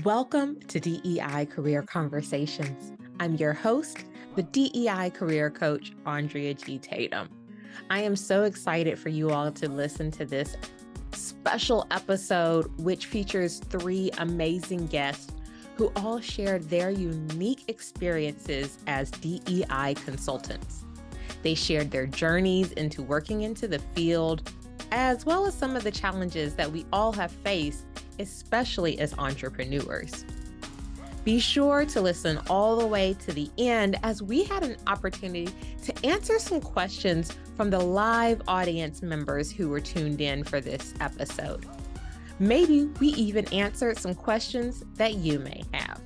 Welcome to DEI Career Conversations. I'm your host, the DEI Career Coach, Andrea G. Tatum. I am so excited for you all to listen to this special episode, which features three amazing guests who all shared their unique experiences as DEI consultants. They shared their journeys into working into the field, as well as some of the challenges that we all have faced, especially as entrepreneurs. Be sure to listen all the way to the end as we had an opportunity to answer some questions from the live audience members who were tuned in for this episode. Maybe we even answered some questions that you may have.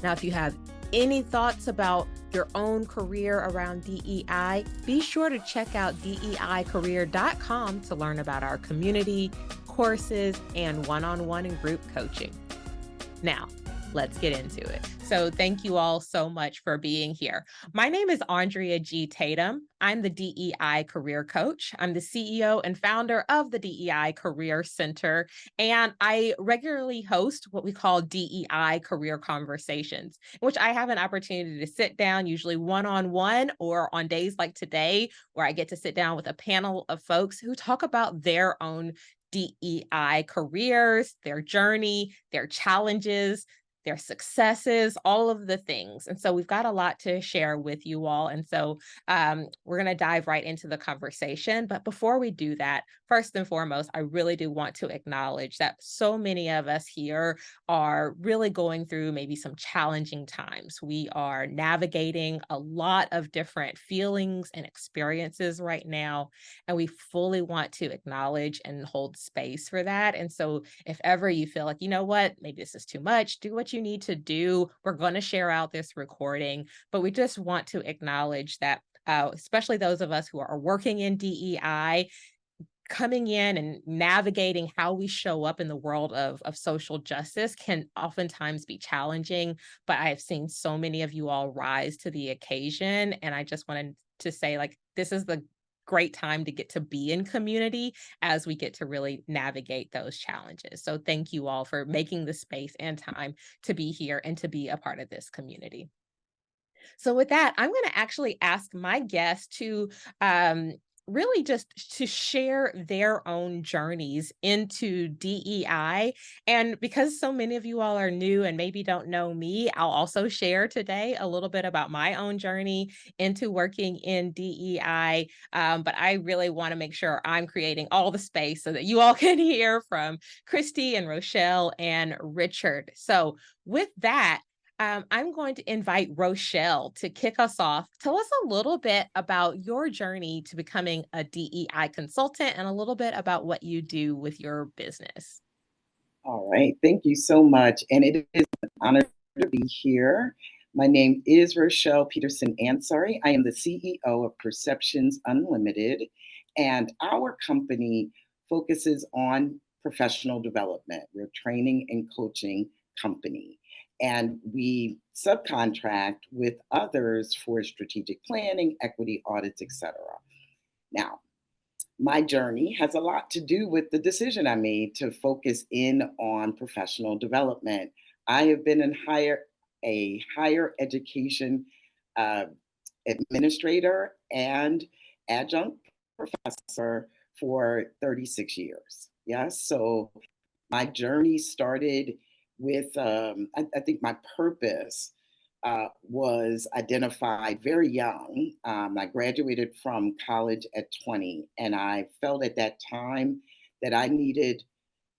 Now, if you have any thoughts about your own career around DEI, be sure to check out DEIcareer.com to learn about our community, courses, and one-on-one and group coaching. Now, let's get into it. So thank you all so much for being here. My name is Andrea G. Tatum. I'm the DEI Career Coach. I'm the CEO and founder of the DEI Career Center, and I regularly host what we call DEI Career Conversations, in which I have an opportunity to sit down, usually one-on-one or on days like today, where I get to sit down with a panel of folks who talk about their own DEI careers, their journey, their challenges, their successes, all of the things. And so we've got a lot to share with you all. And so we're going to dive right into the conversation. But before we do that, first and foremost, I really do want to acknowledge that so many of us here are really going through maybe some challenging times. We are navigating a lot of different feelings and experiences right now, and we fully want to acknowledge and hold space for that. And so if ever you feel like, you know what, maybe this is too much, do what you need to do. We're going to share out this recording, but we just want to acknowledge that, especially those of us who are working in DEI, coming in and navigating how we show up in the world of social justice can oftentimes be challenging, but I have seen so many of you all rise to the occasion. And I just wanted to say, like, this is the great time to get to be in community as we get to really navigate those challenges. So thank you all for making the space and time to be here and to be a part of this community. So with that, I'm going to actually ask my guests to really just to share their own journeys into DEI. And because so many of you all are new and maybe don't know me, I'll also share today a little bit about my own journey into working in DEI. But I really want to make sure I'm creating all the space so that you all can hear from Christy and Rochelle and Richard. So with that, I'm going to invite Rochelle to kick us off. Tell us a little bit about your journey to becoming a DEI consultant and a little bit about what you do with your business. All right. Thank you so much. And it is an honor to be here. My name is Rochelle Peterson-Ansari. I am the CEO of Perceptions Unlimited, and our company focuses on professional development. We're a training and coaching company, and we subcontract with others for strategic planning, equity audits, etc. Now, my journey has a lot to do with the decision I made to focus in on professional development. I have been a higher education uh, administrator and adjunct professor for 36 years. Yes, so my journey started with, I think my purpose was identified very young. I graduated from college at 20, and I felt at that time that I needed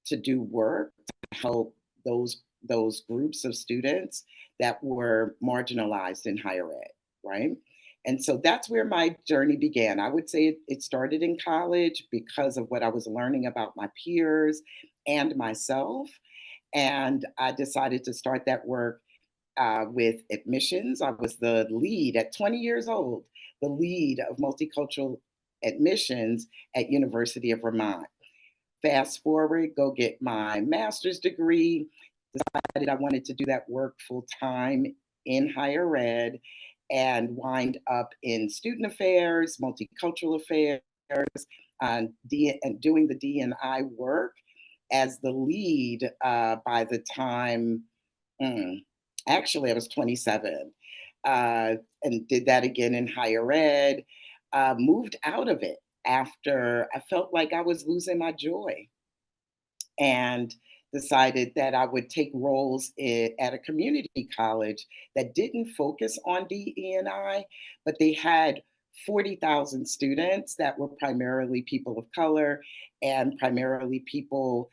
to do work to help those groups of students that were marginalized in higher ed, right? And so that's where my journey began. I would say it started in college because of what I was learning about my peers and myself. And I decided to start that work with admissions. I was the lead at 20 years old, the lead of multicultural admissions at University of Vermont. Fast forward, go get my master's degree, decided I wanted to do that work full time in higher ed and wind up in student affairs, multicultural affairs, and doing the D&I work as the lead by the time, actually, I was 27, and did that again in higher ed. Moved out of it after I felt like I was losing my joy, and decided that I would take roles at a community college that didn't focus on DE&I, but they had 40,000 students that were primarily people of color and primarily people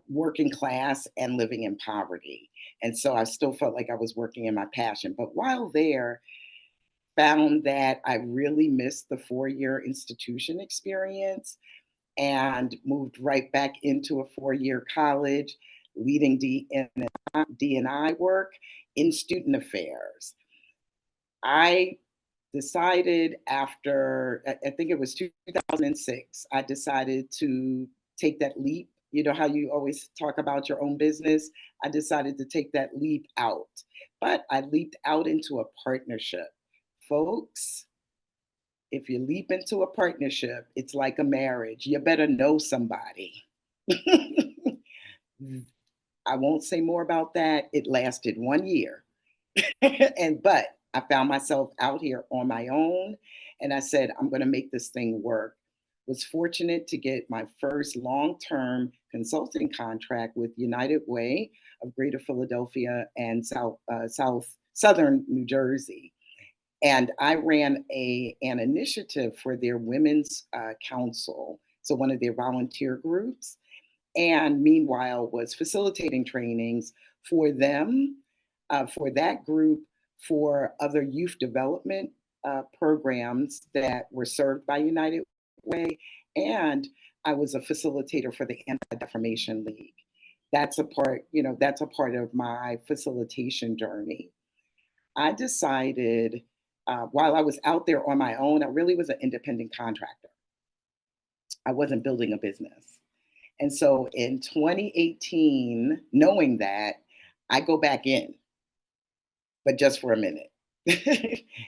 working class and living in poverty. And so I still felt like I was working in my passion. But while there, found that I really missed the 4-year institution experience and moved right back into a 4-year college, leading D&I work in student affairs. I decided after, I think it was 2006, I decided to take that leap. You know how you always talk about your own business? I decided to take that leap out, but I leaped out into a partnership. Folks, if you leap into a partnership, it's like a marriage. You better know somebody. I won't say more about that. It lasted 1 year. But I found myself out here on my own, and I said, I'm going to make this thing work. Was fortunate to get my first long-term consulting contract with United Way of Greater Philadelphia and Southern New Jersey. And I ran an initiative for their women's council, so one of their volunteer groups, and meanwhile was facilitating trainings for them, for that group, for other youth development programs that were served by United Way, and I was a facilitator for the Anti-Defamation League. That's a part, that's a part of my facilitation journey. I decided while I was out there on my own, I really was an independent contractor. I wasn't building a business. And so in 2018, knowing that, I go back in, but just for a minute.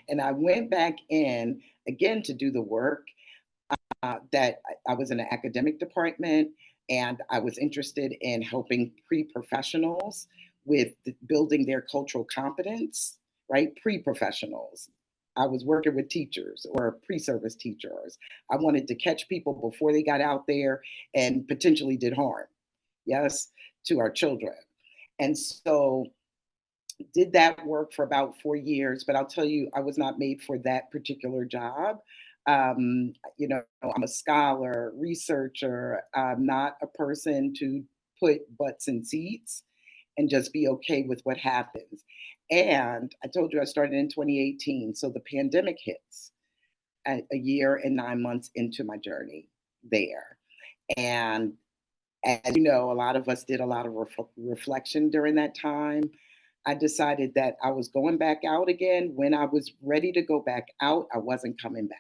And I went back in again to do the work that I was in an academic department, and I was interested in helping pre-professionals with building their cultural competence, right? Pre-professionals. I was working with teachers or pre-service teachers. I wanted to catch people before they got out there and potentially did harm, yes, to our children. And so did that work for about 4 years, but I'll tell you, I was not made for that particular job. I'm a scholar, researcher. I'm not a person to put butts in seats and just be okay with what happens. And I told you I started in 2018. So the pandemic hits a year and 9 months into my journey there. And as you know, a lot of us did a lot of reflection during that time. I decided that I was going back out again. When I was ready to go back out, I wasn't coming back.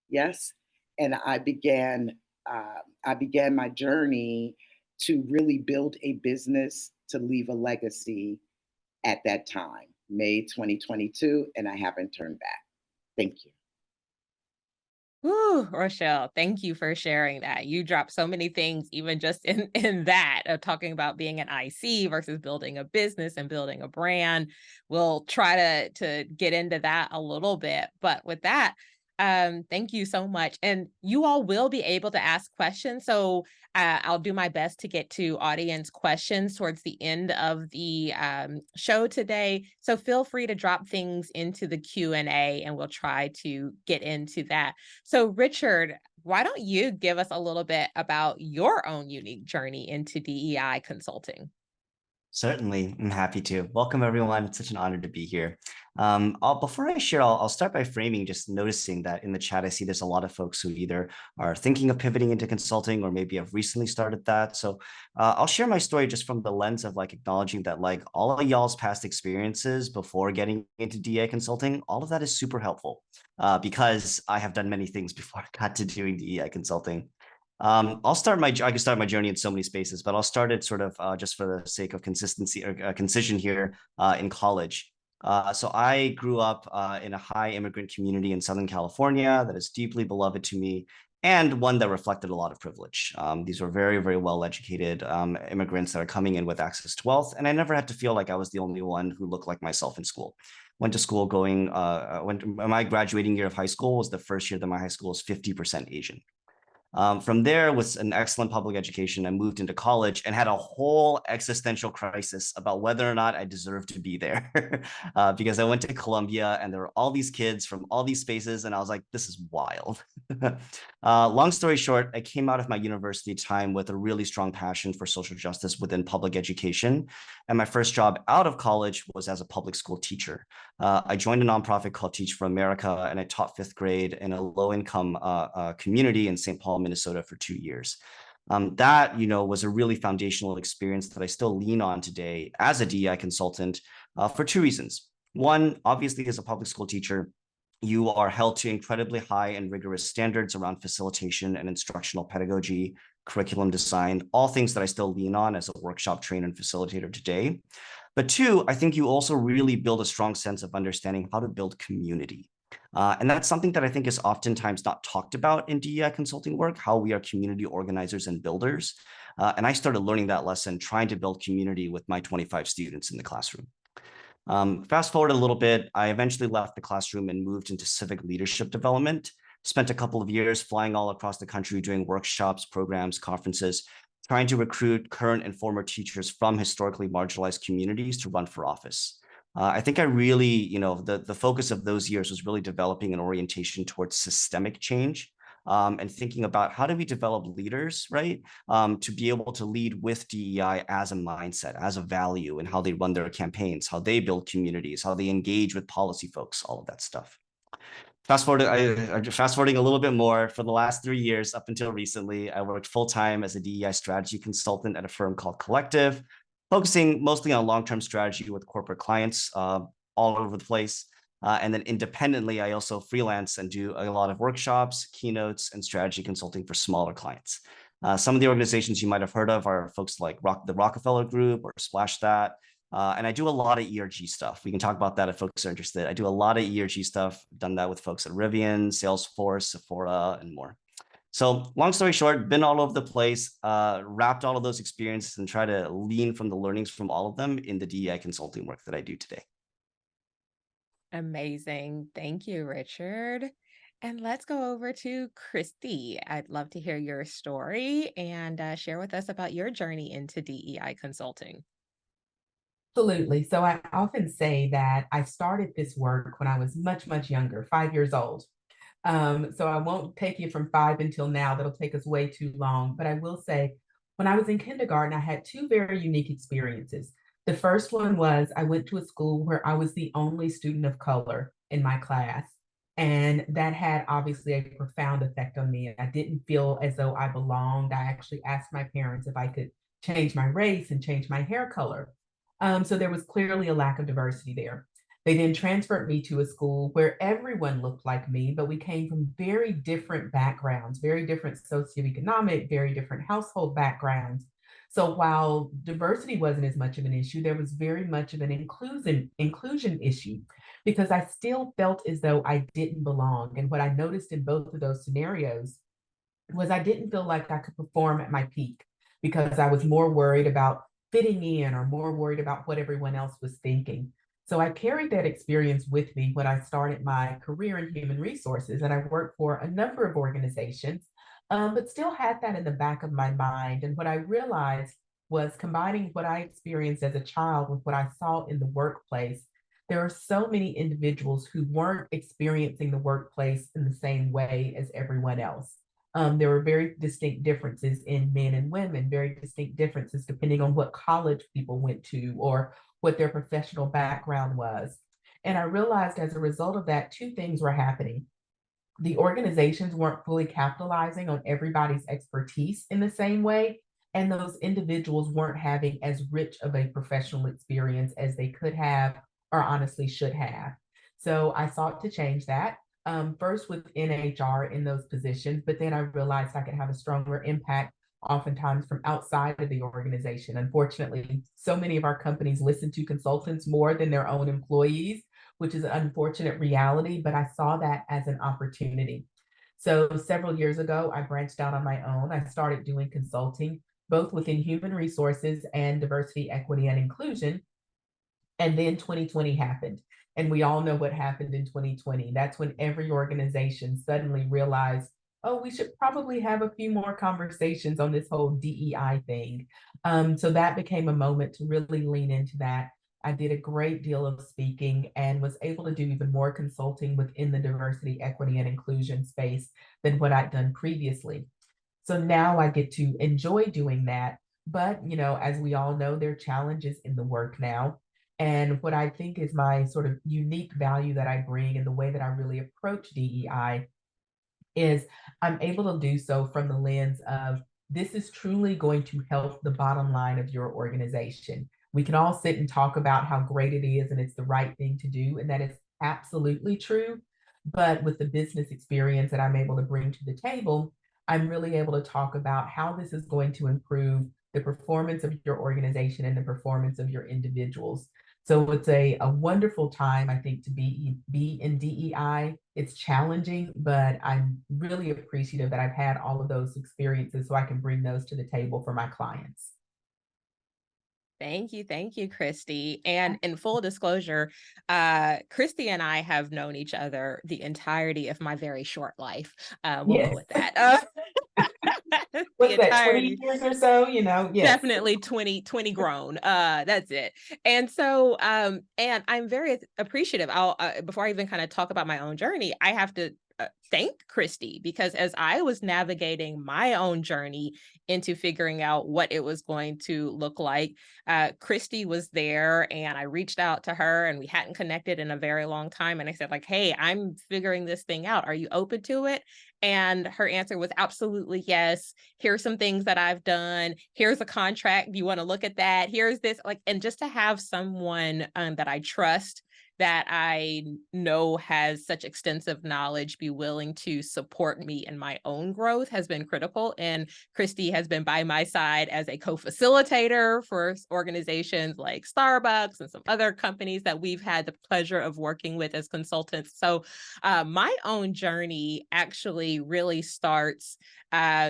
Yes. And I began my journey to really build a business to leave a legacy at that time, May 2022, and I haven't turned back. Thank you. Ooh, Rochelle, thank you for sharing that. You dropped so many things, even just in that of talking about being an IC versus building a business and building a brand. We'll try to get into that a little bit, but with that, thank you so much. And you all will be able to ask questions. So I'll do my best to get to audience questions towards the end of the show today. So feel free to drop things into the Q&A and we'll try to get into that. So Richard, why don't you give us a little bit about your own unique journey into DEI consulting? Certainly, I'm happy to. Welcome, everyone. It's such an honor to be here. Before I share, I'll start by framing, just noticing that in the chat, I see there's a lot of folks who either are thinking of pivoting into consulting or maybe have recently started that. So I'll share my story just from the lens of acknowledging that all of y'all's past experiences before getting into DEI consulting, all of that is super helpful because I have done many things before I got to doing DEI consulting. I can start my journey in so many spaces, but I'll start it sort of just for the sake of consistency or concision here in college. So I grew up in a high immigrant community in Southern California that is deeply beloved to me. and one that reflected a lot of privilege. These were very, very well-educated immigrants that are coming in with access to wealth, and I never had to feel like I was the only one who looked like myself in school. Went to school my graduating year of high school was the first year that my high school was 50% Asian. From there, with an excellent public education, I moved into college and had a whole existential crisis about whether or not I deserved to be there. Because I went to Columbia and there were all these kids from all these spaces, and I was like, this is wild. Long story short, I came out of my university time with a really strong passion for social justice within public education. And my first job out of college was as a public school teacher. I joined a nonprofit called Teach for America, and I taught fifth grade in a low-income community in St. Paul, Minnesota for 2 years. That, was a really foundational experience that I still lean on today as a DEI consultant for two reasons. One, obviously, as a public school teacher, you are held to incredibly high and rigorous standards around facilitation and instructional pedagogy, curriculum design, all things that I still lean on as a workshop trainer and facilitator today. But two, I think you also really build a strong sense of understanding how to build community. And that's something that I think is oftentimes not talked about in DEI consulting work, how we are community organizers and builders. And I started learning that lesson, trying to build community with my 25 students in the classroom. Fast forward a little bit, I eventually left the classroom and moved into civic leadership development. Spent a couple of years flying all across the country, doing workshops, programs, conferences, trying to recruit current and former teachers from historically marginalized communities to run for office. I think I really, the focus of those years was really developing an orientation towards systemic change, and thinking about how do we develop leaders, right, to be able to lead with DEI as a mindset, as a value, and how they run their campaigns, how they build communities, how they engage with policy folks, all of that stuff. Fast forwarding a little bit more, for the last 3 years up until recently, I worked full-time as a DEI strategy consultant at a firm called Collective, focusing mostly on long-term strategy with corporate clients all over the place. And then independently, I also freelance and do a lot of workshops, keynotes, and strategy consulting for smaller clients. Some of the organizations you might have heard of are folks like the Rockefeller Group or Splash That. And I do a lot of ERG stuff. We can talk about that if folks are interested. I do a lot of ERG stuff. I've done that with folks at Rivian, Salesforce, Sephora, and more. So long story short, been all over the place, wrapped all of those experiences and try to lean from the learnings from all of them in the DEI consulting work that I do today. Amazing. Thank you, Richard. And let's go over to Christy. I'd love to hear your story and share with us about your journey into DEI consulting. Absolutely. So I often say that I started this work when I was much, much younger, 5 years old. So I won't take you from 5 until now. That'll take us way too long. But I will say, when I was in kindergarten, I had two very unique experiences. The first one was I went to a school where I was the only student of color in my class. And that had obviously a profound effect on me. I didn't feel as though I belonged. I actually asked my parents if I could change my race and change my hair color. So there was clearly a lack of diversity there. They then transferred me to a school where everyone looked like me, but we came from very different backgrounds, very different socioeconomic, very different household backgrounds. So while diversity wasn't as much of an issue, there was very much of an inclusion issue, because I still felt as though I didn't belong. And what I noticed in both of those scenarios was I didn't feel like I could perform at my peak, because I was more worried about fitting in or more worried about what everyone else was thinking. So I carried that experience with me when I started my career in human resources, and I worked for a number of organizations, but still had that in the back of my mind. And what I realized was, combining what I experienced as a child with what I saw in the workplace, there are so many individuals who weren't experiencing the workplace in the same way as everyone else. There were very distinct differences in men and women, very distinct differences depending on what college people went to or what their professional background was. And I realized as a result of that, two things were happening. The organizations weren't fully capitalizing on everybody's expertise in the same way, and those individuals weren't having as rich of a professional experience as they could have or honestly should have. So I sought to change that. First within HR in those positions, but then I realized I could have a stronger impact oftentimes from outside of the organization. Unfortunately, so many of our companies listen to consultants more than their own employees, which is an unfortunate reality, but I saw that as an opportunity. So several years ago, I branched out on my own. I started doing consulting, both within human resources and diversity, equity, and inclusion. And then 2020 happened. And we all know what happened in 2020. That's when every organization suddenly realized, oh, we should probably have a few more conversations on this whole DEI thing. So that became a moment to really lean into that. I did a great deal of speaking and was able to do even more consulting within the diversity, equity, and inclusion space than what I'd done previously. So now I get to enjoy doing that. But, as we all know, there are challenges in the work now. And what I think is my sort of unique value that I bring and the way that I really approach DEI is I'm able to do so from the lens of this is truly going to help the bottom line of your organization. We can all sit and talk about how great it is and it's the right thing to do, and that is absolutely true. But with the business experience that I'm able to bring to the table, I'm really able to talk about how this is going to improve the performance of your organization and the performance of your individuals. So it's a wonderful time, I think, to be in DEI. It's challenging, but I'm really appreciative that I've had all of those experiences so I can bring those to the table for my clients. Thank you, Christy. And in full disclosure, Christy and I have known each other the entirety of my very short life. We'll go with that. What's that, 20 years or so? Yes. Definitely 20 grown. That's it. And so, and I'm very appreciative. I'll, before I even kind of talk about my own journey, I have to thank Christy, because as I was navigating my own journey into figuring out what it was going to look like, Christy was there, and I reached out to her, and we hadn't connected in a very long time. And I said, like, hey, I'm figuring this thing out. Are you open to it? And her answer was absolutely yes. Here's some things that I've done. Here's a contract. Do you want to look at that? Here's this, like, and just to have someone that I trust, that I know has such extensive knowledge, be willing to support me in my own growth has been critical. And Christy has been by my side as a co-facilitator for organizations like Starbucks and some other companies that we've had the pleasure of working with as consultants. So my own journey actually really starts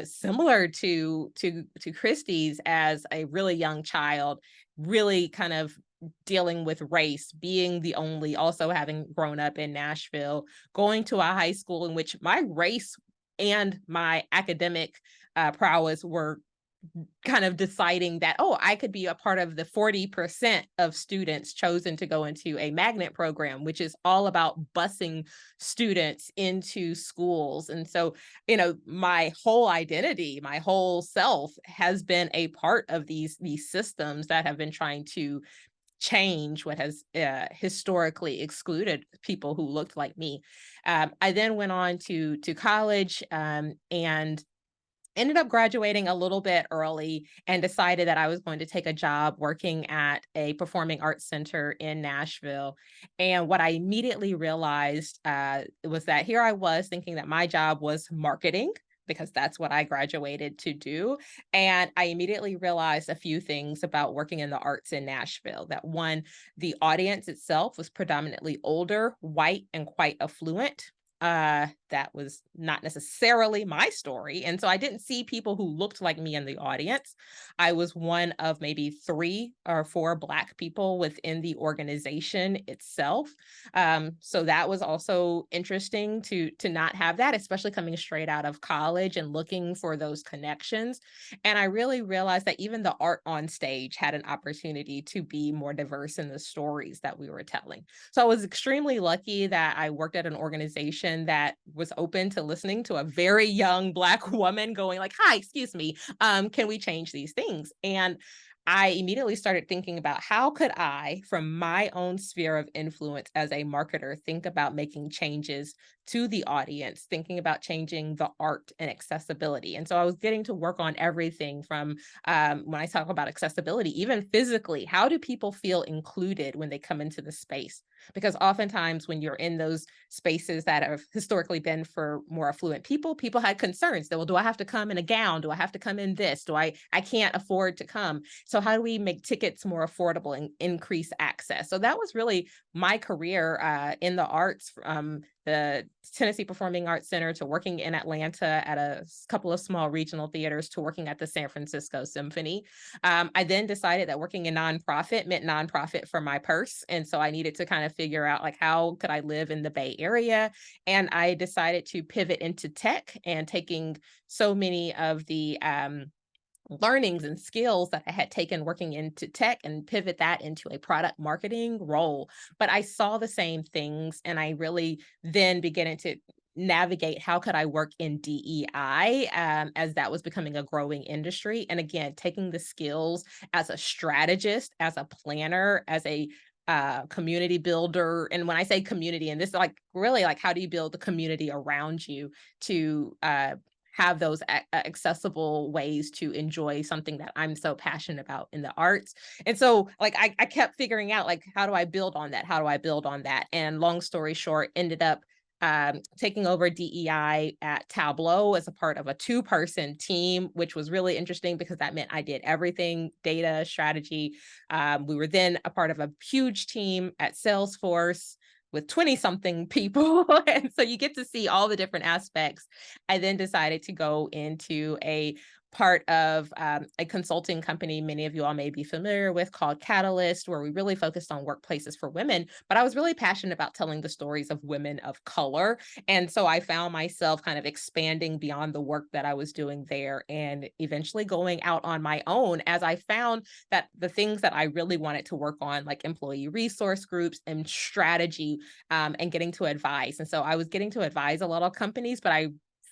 similar to Christy's, as a really young child, really kind of dealing with race, being the only, also having grown up in Nashville, going to a high school in which my race and my academic prowess were kind of deciding that, oh, I could be a part of the 40% of students chosen to go into a magnet program, which is all about busing students into schools. And so, my whole identity, my whole self has been a part of these systems that have been trying to change what has historically excluded people who looked like me. I then went on to college and ended up graduating a little bit early, and decided that I was going to take a job working at a performing arts center in Nashville. And what I immediately realized was that here I was thinking that my job was marketing, because that's what I graduated to do. And I immediately realized a few things about working in the arts in Nashville. That one, the audience itself was predominantly older, white, and quite affluent. That was not necessarily my story. And so I didn't see people who looked like me in the audience. I was one of maybe 3 or 4 Black people within the organization itself. So that was also interesting to not have that, especially coming straight out of college and looking for those connections. And I really realized that even the art on stage had an opportunity to be more diverse in the stories that we were telling. So I was extremely lucky that I worked at an organization that was open to listening to a very young Black woman going like, hi, excuse me, can we change these things? And I immediately started thinking about how could I, from my own sphere of influence as a marketer, think about making changes to the audience, thinking about changing the art and accessibility. And so I was getting to work on everything from when I talk about accessibility, even physically, how do people feel included when they come into the space? Because oftentimes when you're in those spaces that have historically been for more affluent people, people had concerns that, well, do I have to come in a gown? Do I have to come in this? I can't afford to come. So how do we make tickets more affordable and increase access? So that was really my career in the arts, from the Tennessee Performing Arts Center to working in Atlanta at a couple of small regional theaters to working at the San Francisco Symphony. I then decided that working in nonprofit meant nonprofit for my purse. And so I needed to kind of figure out, like, how could I live in the Bay Area? And I decided to pivot into tech and taking so many of the learnings and skills that I had taken working into tech and pivot that into a product marketing role. But I saw the same things, and I really then began to navigate how could I work in DEI as that was becoming a growing industry. And again, taking the skills as a strategist, as a planner, as a community builder. And when I say community, and this is like really like, how do you build the community around you to have those accessible ways to enjoy something that I'm so passionate about in the arts. And so like, I kept figuring out, like, how do I build on that? How do I build on that? And long story short, ended up taking over DEI at Tableau as a part of a 2-person team, which was really interesting because that meant I did everything, data, strategy. We were then a part of a huge team at Salesforce with 20-something people. And so you get to see all the different aspects. I then decided to go into a part of a consulting company many of you all may be familiar with, called Panelist, where we really focused on workplaces for women. But I was really passionate about telling the stories of women of color. And so I found myself kind of expanding beyond the work that I was doing there and eventually going out on my own, as I found that the things that I really wanted to work on, like employee resource groups and strategy, and getting to advise. And so I was getting to advise a lot of companies, but I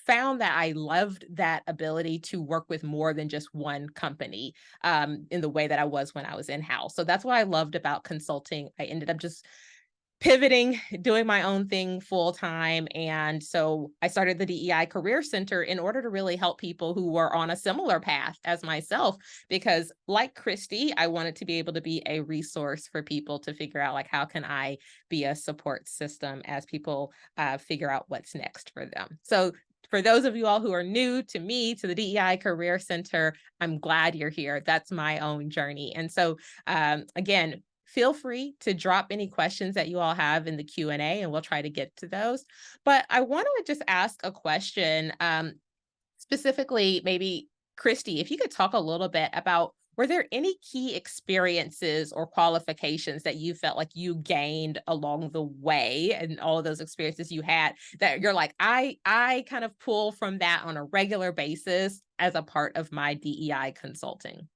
found that I loved that ability to work with more than just one company in the way that I was when I was in-house. So that's what I loved about consulting. I ended up just pivoting, doing my own thing full time. And so I started the DEI Career Center in order to really help people who were on a similar path as myself, because like Christy, I wanted to be able to be a resource for people to figure out, like, how can I be a support system as people figure out what's next for them. So for those of you all who are new to me, to the DEI Career Center, I'm glad you're here. That's my own journey. And so again, feel free to drop any questions that you all have in the Q&A, and we'll try to get to those. But I want to just ask a question, specifically, maybe Christy, if you could talk a little bit about, were there any key experiences or qualifications that you felt like you gained along the way, and all of those experiences you had, that you're like, I kind of pull from that on a regular basis as a part of my DEI consulting?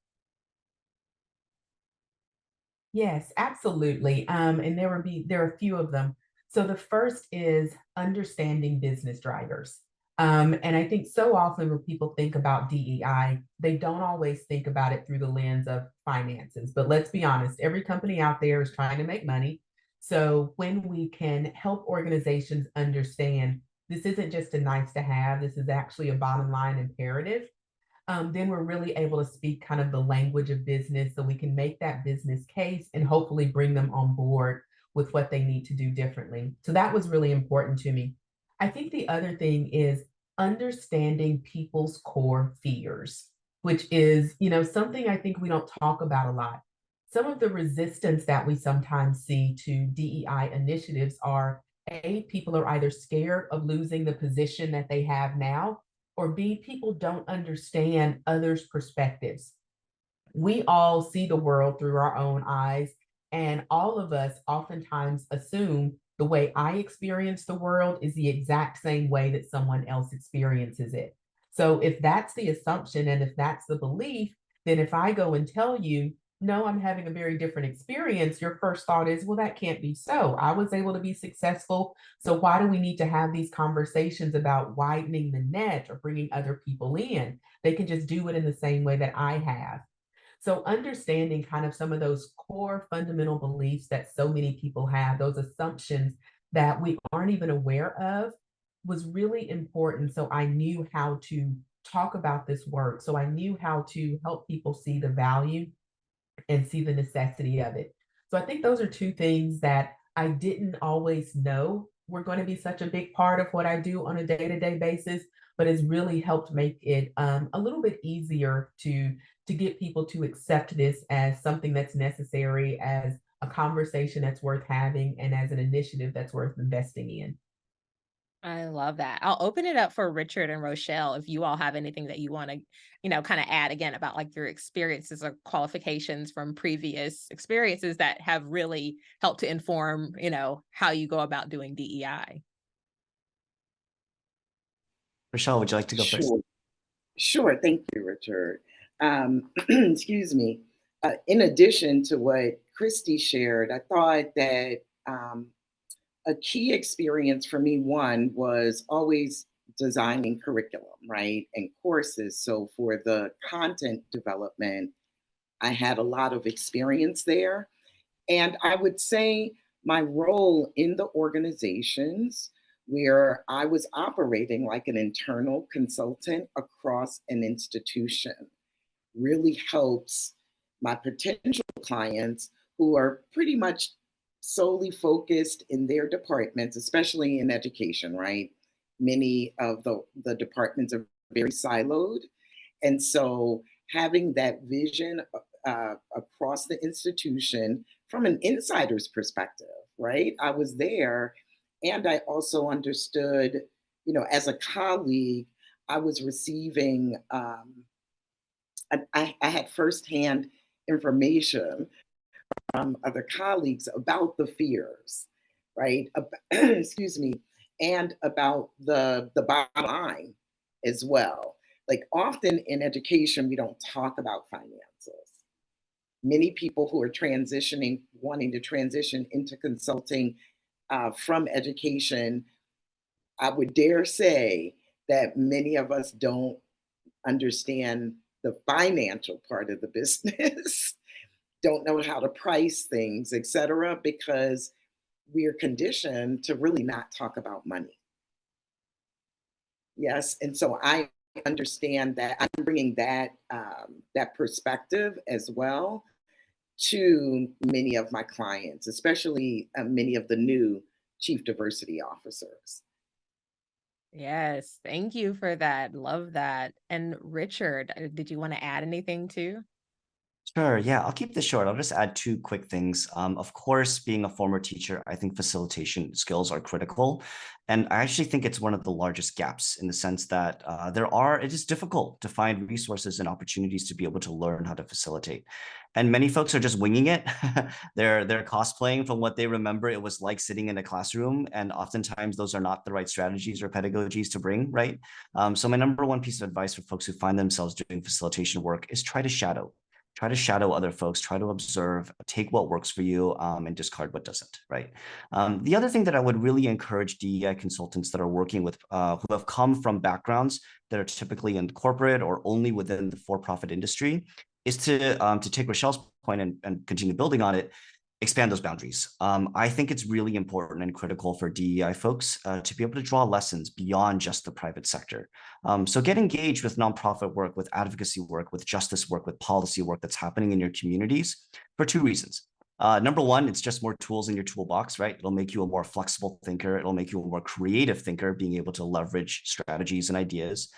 Yes, absolutely. And there are a few of them. So the first is understanding business drivers. And I think so often when people think about DEI, they don't always think about it through the lens of finances. But let's be honest, every company out there is trying to make money. So when we can help organizations understand this isn't just a nice to have, this is actually a bottom line imperative, then we're really able to speak kind of the language of business, so we can make that business case and hopefully bring them on board with what they need to do differently. So that was really important to me. I think the other thing is understanding people's core fears, which is, something I think we don't talk about a lot. Some of the resistance that we sometimes see to DEI initiatives are, A, people are either scared of losing the position that they have now, or B, people don't understand others' perspectives. We all see the world through our own eyes, and all of us oftentimes assume the way I experience the world is the exact same way that someone else experiences it. So if that's the assumption and if that's the belief, then if I go and tell you, no, I'm having a very different experience, your first thought is, well, that can't be so. I was able to be successful. So why do we need to have these conversations about widening the net or bringing other people in? They can just do it in the same way that I have. So understanding kind of some of those core fundamental beliefs that so many people have, those assumptions that we aren't even aware of, was really important. So I knew how to talk about this work. So I knew how to help people see the value and see the necessity of it. So I think those are two things that I didn't always know were going to be such a big part of what I do on a day-to-day basis, but it's really helped make it a little bit easier to get people to accept this as something that's necessary, as a conversation that's worth having, and as an initiative that's worth investing in. I love that. I'll open it up for Richard and Rochelle if you all have anything that you want to, kind of add again about like your experiences or qualifications from previous experiences that have really helped to inform, how you go about doing DEI. Rochelle, would you like to go first? Sure. Sure. Thank you, Richard. Excuse me. In addition to what Christy shared, I thought that a key experience for me, one, was always designing curriculum, right? And courses. So for the content development, I had a lot of experience there. And I would say my role in the organizations where I was operating like an internal consultant across an institution really helps my potential clients who are pretty much solely focused in their departments, especially in education, right? Many of the departments are very siloed. And so having that vision across the institution from an insider's perspective, right? I was there and I also understood, as a colleague, I was receiving, I had firsthand information from other colleagues about the fears, right? Excuse me, and about the bottom line as well. Like often in education, we don't talk about finances. Many people who are transitioning, wanting to transition into consulting from education, I would dare say that many of us don't understand the financial part of the business, don't know how to price things, et cetera, because we're conditioned to really not talk about money. Yes, and so I understand that I'm bringing that perspective as well to many of my clients, especially many of the new chief diversity officers. Yes, thank you for that. Love that. And Richard, did you want to add anything too? Sure. Yeah, I'll keep this short. I'll just add two quick things. Of course, being a former teacher, I think facilitation skills are critical. And I actually think it's one of the largest gaps in the sense that it is difficult to find resources and opportunities to be able to learn how to facilitate. And many folks are just winging it. They're cosplaying from what they remember it was like sitting in a classroom. And oftentimes those are not the right strategies or pedagogies to bring, right? So my number one piece of advice for folks who find themselves doing facilitation work is try to shadow. Try to shadow other folks, try to observe, take what works for you, and discard what doesn't, right? The other thing that I would really encourage DEI consultants that are working with, who have come from backgrounds that are typically in corporate or only within the for-profit industry, is to take Rochelle's point and continue building on it, expand those boundaries. I think it's really important and critical for DEI folks to be able to draw lessons beyond just the private sector. So get engaged with nonprofit work, with advocacy work, with justice work, with policy work that's happening in your communities for two reasons. Number one, it's just more tools in your toolbox, right? It'll make you a more flexible thinker. It'll make you a more creative thinker, being able to leverage strategies and ideas.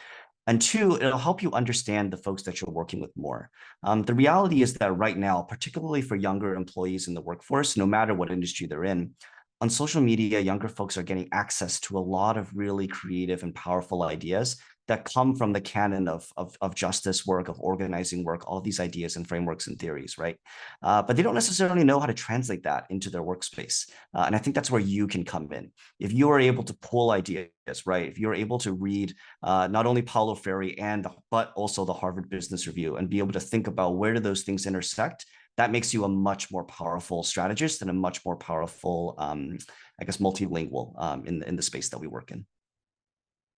And two, it'll help you understand the folks that you're working with more. The reality is that right now, particularly for younger employees in the workforce, no matter what industry they're in, on social media, younger folks are getting access to a lot of really creative and powerful ideas that come from the canon of justice work, of organizing work, all these ideas and frameworks and theories, right? But they don't necessarily know how to translate that into their workspace. And I think that's where you can come in. If you are able to pull ideas, right? If you're able to read not only Paulo Freire but also the Harvard Business Review and be able to think about where do those things intersect, that makes you a much more powerful strategist and a much more powerful, I guess, multilingual in the space that we work in.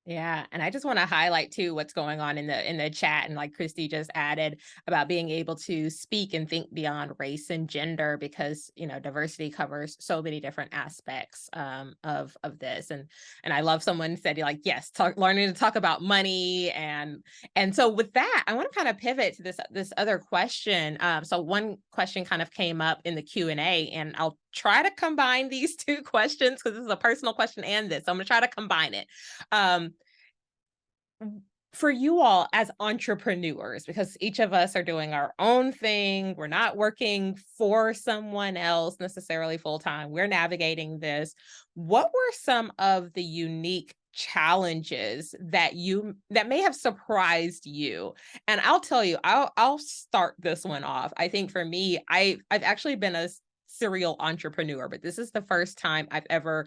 Yeah, and I just want to highlight too what's going on in the chat, and like Christy just added about being able to speak and think beyond race and gender, because diversity covers so many different aspects of this. And I love someone said like, yes, learning to talk about money, and so with that, I want to kind of pivot to this other question. So one question kind of came up in the Q&A, and I'll try to combine these two questions because this is a personal question and this. So I'm going to try to combine it. For you all as entrepreneurs, because each of us are doing our own thing, we're not working for someone else necessarily full-time, we're navigating this. What were some of the unique challenges that may have surprised you? And I'll tell you, I'll start this one off. I think for me, I've actually been a serial entrepreneur, but this is the first time I've ever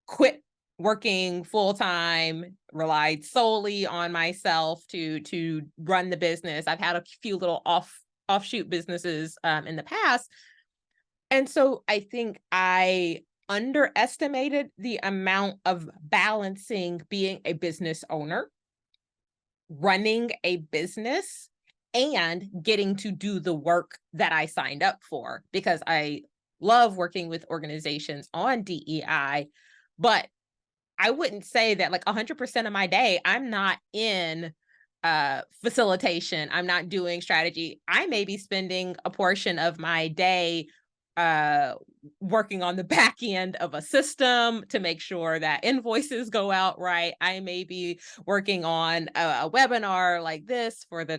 quit working full-time, relied solely on myself to run the business. I've had a few little offshoot businesses in the past. And so I think I underestimated the amount of balancing being a business owner, running a business, and getting to do the work that I signed up for, because I love working with organizations on DEI, but I wouldn't say that like 100% of my day, I'm not in facilitation. I'm not doing strategy. I may be spending a portion of my day working on the back end of a system to make sure that invoices go out right. I may be working on a webinar like this for the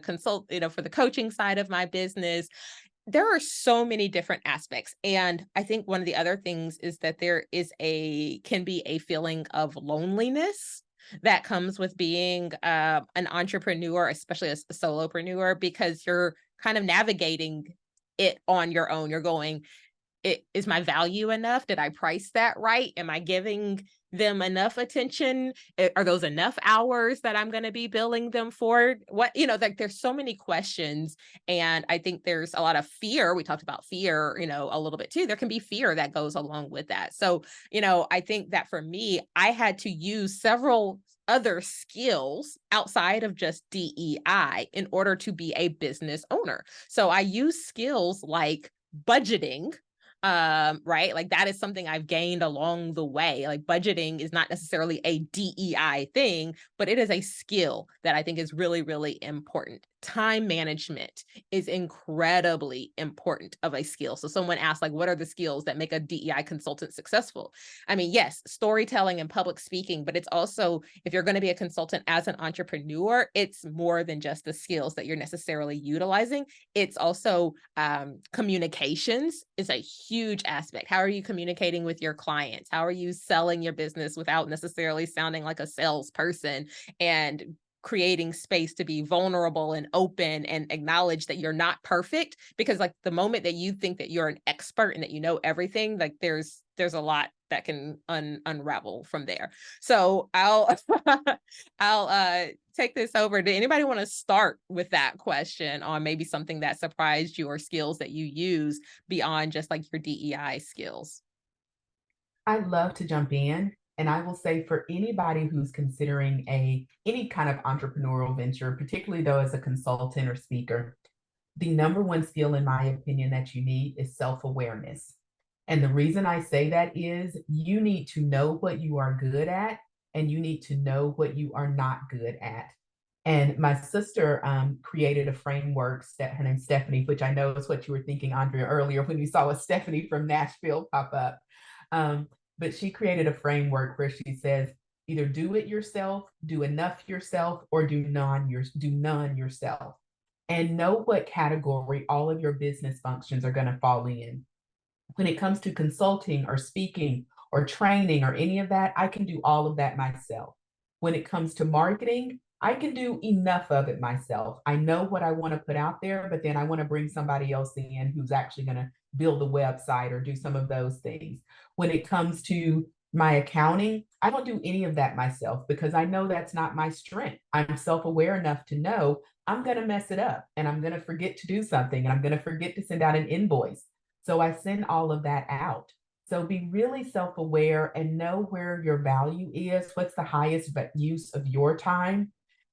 for the coaching side of my business. There are so many different aspects. And I think one of the other things is that can be a feeling of loneliness that comes with being an entrepreneur, especially a solopreneur, because you're kind of navigating it on your own. You're going, is my value enough? Did I price that right? Am I giving them enough attention? Are those enough hours that I'm going to be billing them for? Like there's so many questions. And I think there's a lot of fear. We talked about fear, a little bit too. There can be fear that goes along with that. So, I think that for me, I had to use several other skills outside of just DEI in order to be a business owner. So I use skills like budgeting, right? Like that is something I've gained along the way. Like budgeting is not necessarily a DEI thing, but it is a skill that I think is really, really important. Time management is incredibly important of a skill. So someone asked, like, what are the skills that make a DEI consultant successful? I mean, yes, storytelling and public speaking, but it's also, if you're going to be a consultant as an entrepreneur, it's more than just the skills that you're necessarily utilizing. It's also communications is a huge aspect. How are you communicating with your clients? How are you selling your business without necessarily sounding like a salesperson, and creating space to be vulnerable and open and acknowledge that you're not perfect? Because like the moment that you think that you're an expert and that you know everything, like there's a lot that can unravel from there. So I'll take this over. Did anybody want to start with that question on maybe something that surprised you or skills that you use beyond just like your DEI skills? I'd love to jump in. And I will say, for anybody who's considering any kind of entrepreneurial venture, particularly though as a consultant or speaker, the number one skill, in my opinion, that you need is self-awareness. And the reason I say that is you need to know what you are good at, and you need to know what you are not good at. And my sister created a framework, her name's Stephanie, which I know is what you were thinking, Andrea, earlier when you saw a Stephanie from Nashville pop up. But she created a framework where she says, either do it yourself, do enough yourself, or do none yourself. And know what category all of your business functions are going to fall in. When it comes to consulting or speaking or training or any of that, I can do all of that myself. When it comes to marketing, I can do enough of it myself. I know what I want to put out there, but then I want to bring somebody else in who's actually going to build the website or do some of those things. When it comes to my accounting, I don't do any of that myself because I know that's not my strength. I'm self-aware enough to know I'm going to mess it up, and I'm going to forget to do something, and I'm going to forget to send out an invoice. So I send all of that out. So be really self-aware and know where your value is, what's the highest use of your time.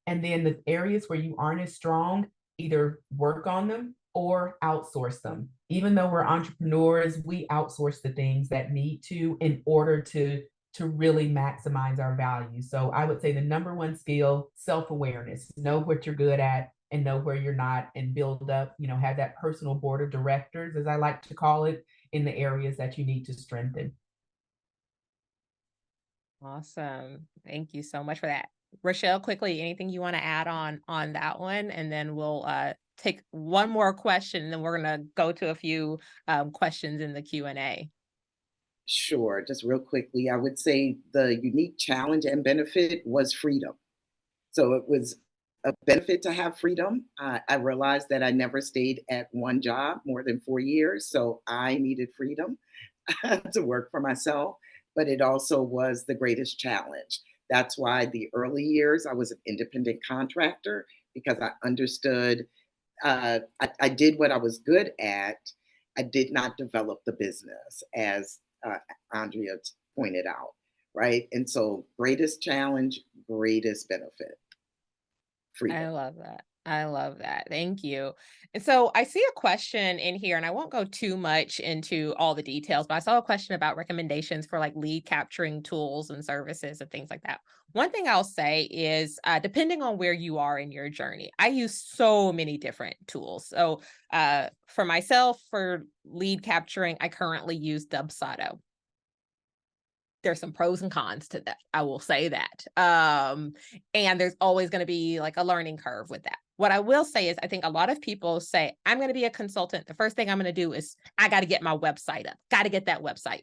And then the areas where you aren't as strong, either work on them or outsource them. Even though we're entrepreneurs, we outsource the things that need to in order to really maximize our value. So I would say the number one skill, self-awareness. Know what you're good at and know where you're not, and build up, have that personal board of directors, as I like to call it, in the areas that you need to strengthen. Awesome. Thank you so much for that. Rochelle, quickly, anything you want to add on that one? And then we'll take one more question, and then we're going to go to a few questions in the Q&A. Sure. Just real quickly, I would say the unique challenge and benefit was freedom. So it was a benefit to have freedom. I realized that I never stayed at one job more than 4 years, so I needed freedom to work for myself, but it also was the greatest challenge. That's why the early years I was an independent contractor, because I understood, I did what I was good at. I did not develop the business, as Andrea pointed out, right? And so greatest challenge, greatest benefit. Freedom. I love that. I love that. Thank you. And so I see a question in here, and I won't go too much into all the details, but I saw a question about recommendations for like lead capturing tools and services and things like that. One thing I'll say is, depending on where you are in your journey, I use so many different tools. So for myself, for lead capturing, I currently use Dubsado. There's some pros and cons to that. I will say that. And there's always going to be like a learning curve with that. What I will say is, I think a lot of people say, I'm going to be a consultant. The first thing I'm going to do is I got to get my website up. Got to get that website.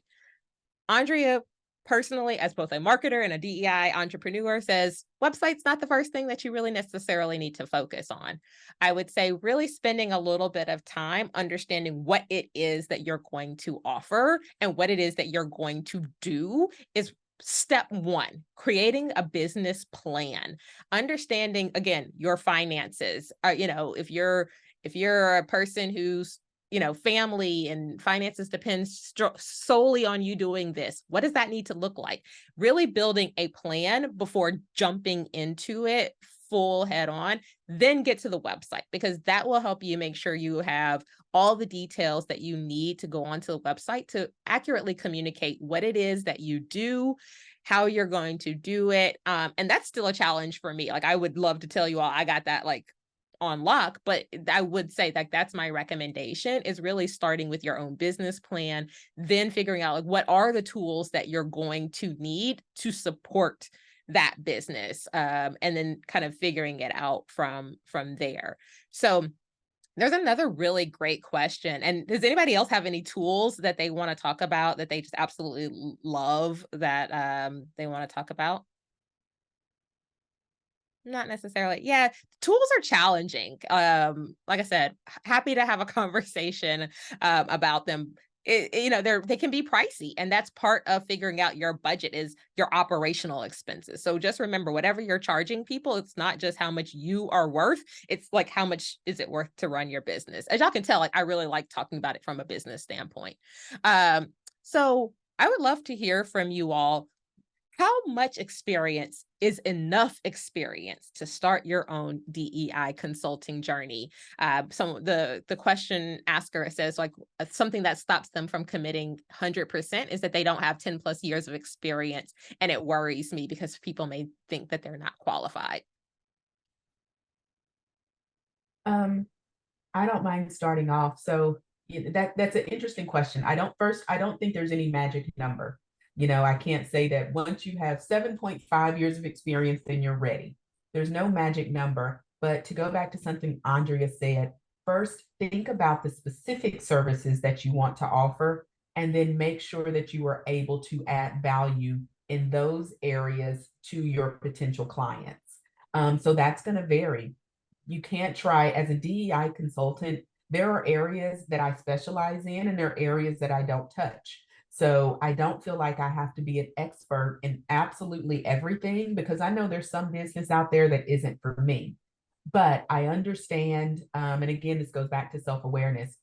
Andrea, personally, as both a marketer and a DEI entrepreneur, says website's not the first thing that you really necessarily need to focus on. I would say really spending a little bit of time understanding what it is that you're going to offer and what it is that you're going to do is step one. Creating a business plan, understanding, again, your finances. If you're a person who's family and finances depends solely on you doing this, what does that need to look like? Really building a plan before jumping into it full head on, then get to the website, because that will help you make sure you have all the details that you need to go onto the website to accurately communicate what it is that you do, how you're going to do it. And that's still a challenge for me. Like, I would love to tell you all I got that like on lock, but I would say that that's my recommendation, is really starting with your own business plan, then figuring out like what are the tools that you're going to need to support that business, and then kind of figuring it out from there. So there's another really great question. And does anybody else have any tools that they want to talk about that they just absolutely love that they want to talk about? Not necessarily. Yeah, tools are challenging. Like I said, happy to have a conversation about them. They can be pricey, and that's part of figuring out your budget is your operational expenses. So just remember, whatever you're charging people, it's not just how much you are worth. It's like, how much is it worth to run your business? As y'all can tell, like, I really like talking about it from a business standpoint. So I would love to hear from you all. How much experience is enough experience to start your own DEI consulting journey? The question asker says, like, something that stops them from committing 100% is that they don't have 10 plus years of experience. And it worries me because people may think that they're not qualified. I don't mind starting off. So that's an interesting question. I don't think there's any magic number. I can't say that once you have 7.5 years of experience, then you're ready. There's no magic number. But to go back to something Andrea said, first, think about the specific services that you want to offer, and then make sure that you are able to add value in those areas to your potential clients. So that's going to vary. You can't try as a DEI consultant. There are areas that I specialize in, and there are areas that I don't touch. So I don't feel like I have to be an expert in absolutely everything, because I know there's some business out there that isn't for me. But I understand, and again, this goes back to self-awareness.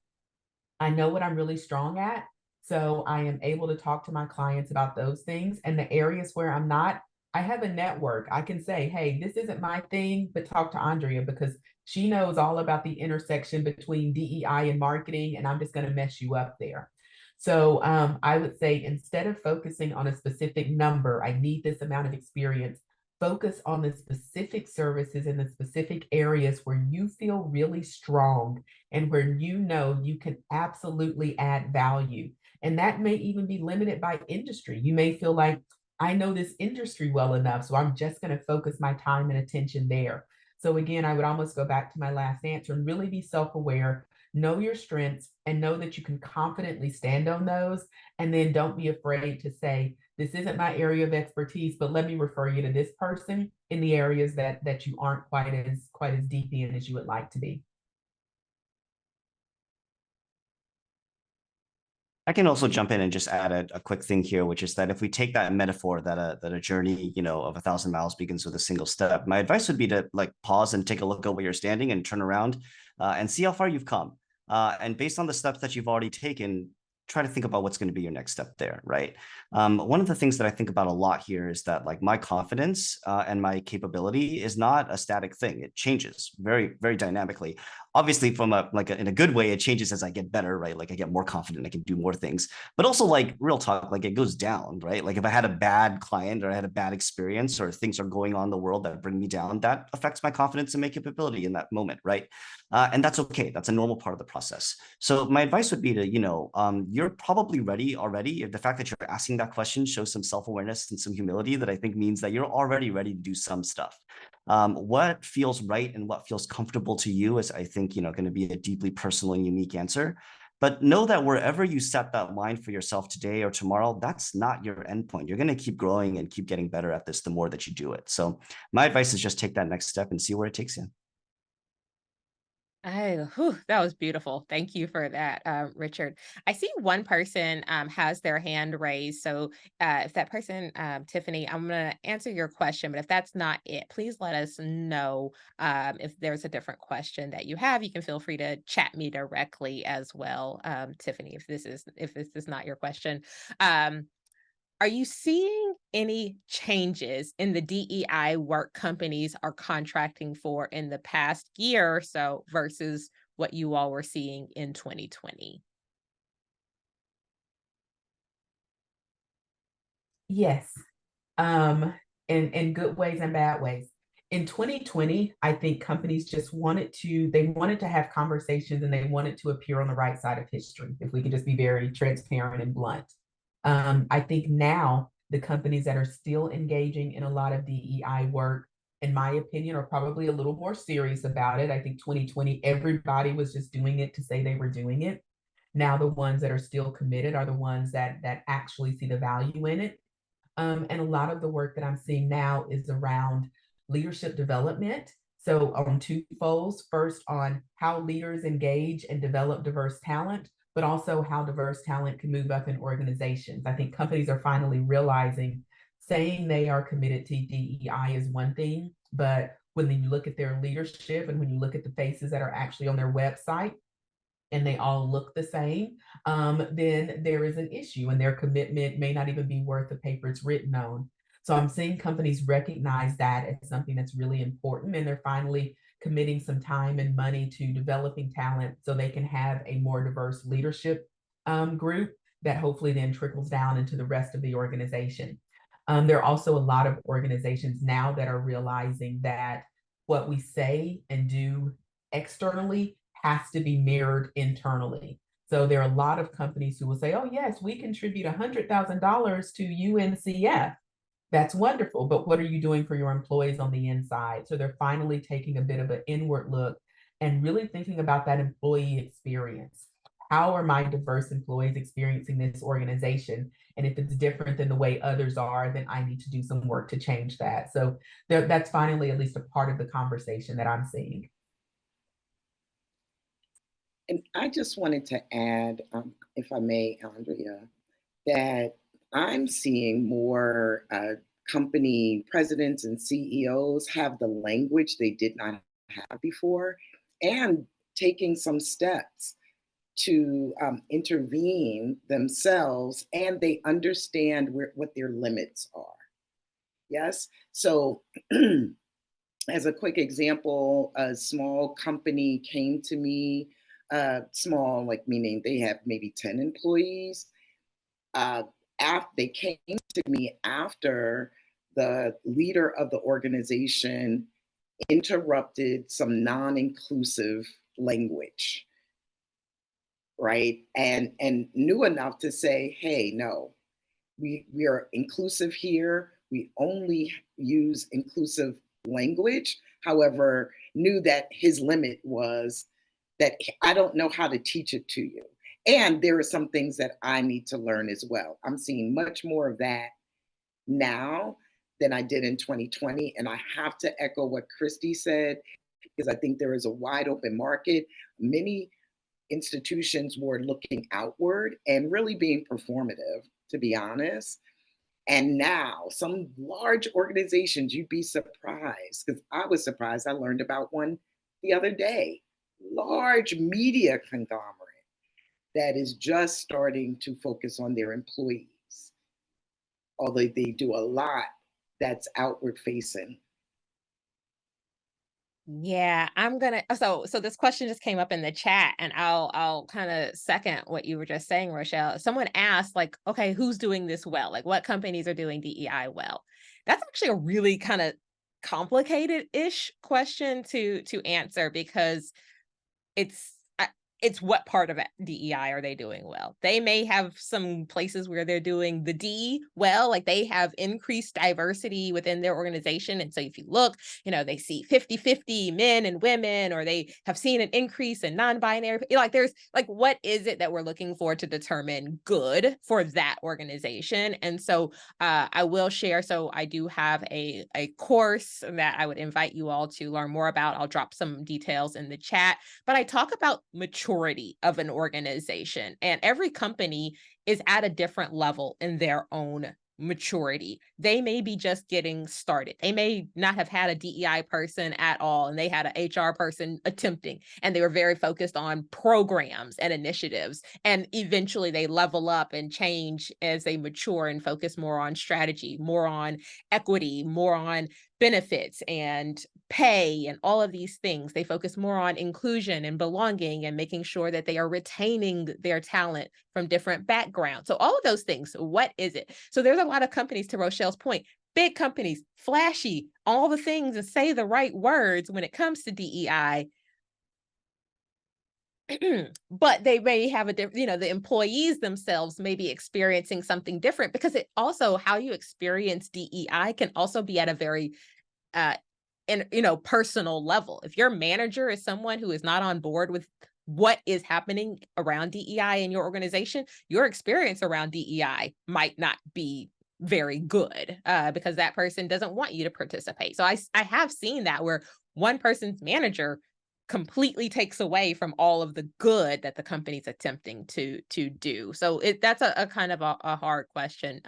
I know what I'm really strong at, so I am able to talk to my clients about those things. And the areas where I'm not, I have a network. I can say, hey, this isn't my thing, but talk to Andrea, because she knows all about the intersection between DEI and marketing, and I'm just going to mess you up there. So I would say, instead of focusing on a specific number, I need this amount of experience, focus on the specific services in the specific areas where you feel really strong and where you know you can absolutely add value. And that may even be limited by industry. You may feel like, I know this industry well enough, so I'm just going to focus my time and attention there. So again, I would almost go back to my last answer and really be self-aware, know your strengths, and know that you can confidently stand on those. And then don't be afraid to say, this isn't my area of expertise, but let me refer you to this person in the areas that you aren't quite as deep in as you would like to be. I can also jump in and just add a quick thing here, which is that if we take that metaphor that a journey, of 1,000 miles begins with a single step, my advice would be to like pause and take a look at where you're standing and turn around and see how far you've come. And based on the steps that you've already taken, try to think about what's going to be your next step there, right? One of the things that I think about a lot here is that like my confidence and my capability is not a static thing. It changes very, very dynamically. Obviously, from in a good way, it changes as I get better, right? Like I get more confident, I can do more things. But also, like real talk, like it goes down, right? Like if I had a bad client or I had a bad experience or things are going on in the world that bring me down, that affects my confidence and my capability in that moment, right? And that's okay. That's a normal part of the process. So my advice would be to, you're probably ready already. If the fact that you're asking that question shows some self-awareness and some humility, that I think means that you're already ready to do some stuff. What feels right and what feels comfortable to you is, I think, going to be a deeply personal and unique answer. But know that wherever you set that line for yourself today or tomorrow, that's not your endpoint. You're going to keep growing and keep getting better at this the more that you do it. So my advice is just take that next step and see where it takes you. That was beautiful. Thank you for that, Richard. I see one person has their hand raised. So if that person, Tiffany, I'm going to answer your question, but if that's not it, please let us know if there's a different question that you have. You can feel free to chat me directly as well, Tiffany, if this is not your question. Are you seeing any changes in the DEI work companies are contracting for in the past year or so versus what you all were seeing in 2020? Yes, in good ways and bad ways. In 2020, I think companies just they wanted to have conversations and they wanted to appear on the right side of history, if we could just be very transparent and blunt. I think now the companies that are still engaging in a lot of DEI work, in my opinion, are probably a little more serious about it. I think 2020, everybody was just doing it to say they were doing it. Now the ones that are still committed are the ones that actually see the value in it. And a lot of the work that I'm seeing now is around leadership development. So on two folds, first on how leaders engage and develop diverse talent, but also how diverse talent can move up in organizations. I think companies are finally realizing saying they are committed to DEI is one thing, but when you look at their leadership and when you look at the faces that are actually on their website, and they all look the same, then there is an issue and their commitment may not even be worth the paper it's written on. So I'm seeing companies recognize that as something that's really important, and they're finally committing some time and money to developing talent so they can have a more diverse leadership group that hopefully then trickles down into the rest of the organization. There are also a lot of organizations now that are realizing that what we say and do externally has to be mirrored internally. So there are a lot of companies who will say, oh, yes, we contribute $100,000 to UNCF. That's wonderful. But what are you doing for your employees on the inside? So they're finally taking a bit of an inward look and really thinking about that employee experience. How are my diverse employees experiencing this organization? And if it's different than the way others are, then I need to do some work to change that. So that's finally at least a part of the conversation that I'm seeing. And I just wanted to add, if I may, Andrea, that I'm seeing more company presidents and CEOs have the language they did not have before and taking some steps to intervene themselves, and they understand what their limits are. Yes. So as a quick example, a small company came to me, small, like meaning they have maybe 10 employees. After they came to me after the leader of the organization interrupted some non-inclusive language, right? And knew enough to say, hey, no, we are inclusive here. We only use inclusive language. However, knew that his limit was that I don't know how to teach it to you. And there are some things that I need to learn as well. I'm seeing much more of that now than I did in 2020. And I have to echo what Christy said, because I think there is a wide open market. Many institutions were looking outward and really being performative, to be honest. And now some large organizations, you'd be surprised, because I was surprised. I learned about one the other day, large media conglomerate that is just starting to focus on their employees, although they do a lot that's outward facing. Yeah, I'm gonna so this question just came up in the chat, and I'll kind of second what you were just saying, Rochelle. Someone asked, like, okay, who's doing this well? Like, what companies are doing DEI well? That's actually a really kind of complicated-ish question to answer, because it's what part of DEI are they doing well? They may have some places where they're doing the D well, like they have increased diversity within their organization. And so if you look, they see 50-50 men and women, or they have seen an increase in non-binary, like there's like, what is it that we're looking for to determine good for that organization? And so I will share, so I do have a course that I would invite you all to learn more about. I'll drop some details in the chat, but I talk about maturity of an organization, and every company is at a different level in their own maturity. They may be just getting started. They may not have had a DEI person at all, and they had an HR person attempting, and they were very focused on programs and initiatives. And eventually they level up and change as they mature and focus more on strategy, more on equity, more on benefits and pay and all of these things. They focus more on inclusion and belonging and making sure that they are retaining their talent from different backgrounds. So all of those things, what is it? So there's a lot of companies, to Rochelle's point, big companies, flashy, all the things, and say the right words when it comes to DEI. But they may have a different, the employees themselves may be experiencing something different, because it also, how you experience DEI can also be at a very personal level. If your manager is someone who is not on board with what is happening around DEI in your organization, your experience around DEI might not be very good, because that person doesn't want you to participate. So I have seen that, where one person's manager completely takes away from all of the good that the company's attempting to do. So that's a kind of a hard question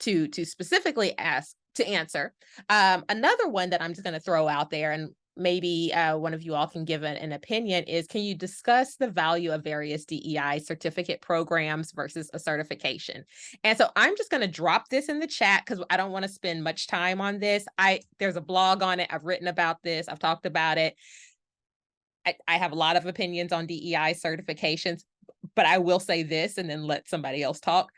to specifically answer. Another one that I'm just going to throw out there, and maybe one of you all can give an opinion, is, can you discuss the value of various DEI certificate programs versus a certification? And so I'm just going to drop this in the chat, because I don't want to spend much time on this. There's a blog on it. I've written about this. I've talked about it. I have a lot of opinions on DEI certifications, but I will say this and then let somebody else talk.